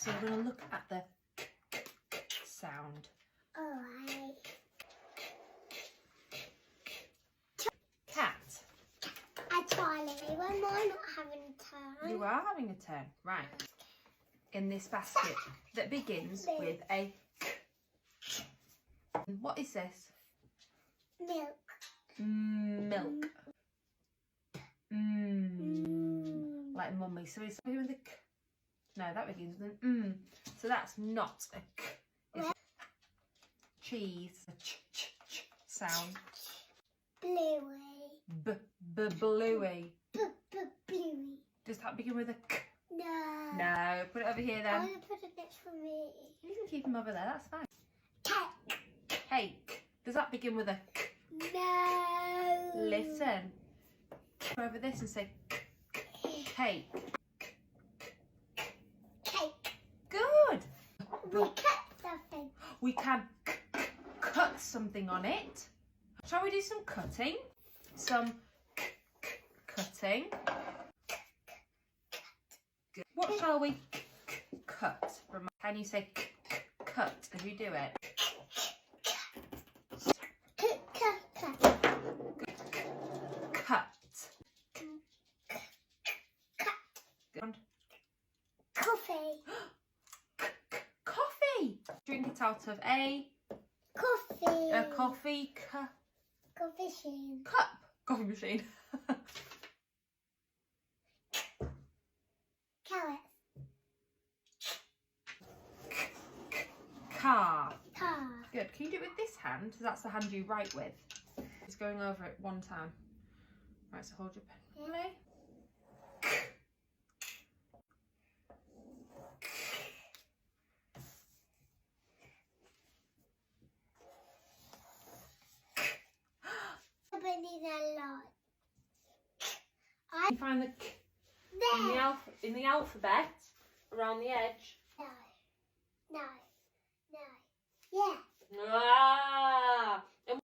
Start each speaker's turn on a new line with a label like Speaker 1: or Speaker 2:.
Speaker 1: So we're going to look at the sound.
Speaker 2: Alright.
Speaker 1: Cat.
Speaker 2: Charlie, when am I not having a turn?
Speaker 1: You are having a turn. Right. In this basket that begins with a K. What is this?
Speaker 2: Milk.
Speaker 1: Milk. Like mummy. So it's with a K. No, that begins with an So that's not a K. It's cheese. A ch sound.
Speaker 2: Bluey.
Speaker 1: Bluey.
Speaker 2: Bluey.
Speaker 1: Does that begin with a K?
Speaker 2: No.
Speaker 1: No. Put it over here then.
Speaker 2: I'm going to put it next for me.
Speaker 1: You can keep them over there. That's fine.
Speaker 2: Cake.
Speaker 1: Cake. Does that begin with a K?
Speaker 2: No.
Speaker 1: Listen. Go over this and say cake.
Speaker 2: Cake.
Speaker 1: Good.
Speaker 2: We cut something.
Speaker 1: We can cut something on it. Shall we do some cutting? Some cutting. Good. What shall we cut? Can you say cut as you do it? Cut. Good.
Speaker 2: Coffee.
Speaker 1: Coffee. Drink it out of a
Speaker 2: Coffee.
Speaker 1: coffee
Speaker 2: Coffee machine.
Speaker 1: cup. Coffee machine.
Speaker 2: Carrot.
Speaker 1: Car.
Speaker 2: Car.
Speaker 1: Good. Can you do it with this hand? That's the hand you write with. It's going over it one time. Right, so hold your pen. Ready?
Speaker 2: I need a lot.
Speaker 1: You find the K
Speaker 2: There.
Speaker 1: in the alphabet around the edge.
Speaker 2: No. No. No. Yeah.
Speaker 1: Ah!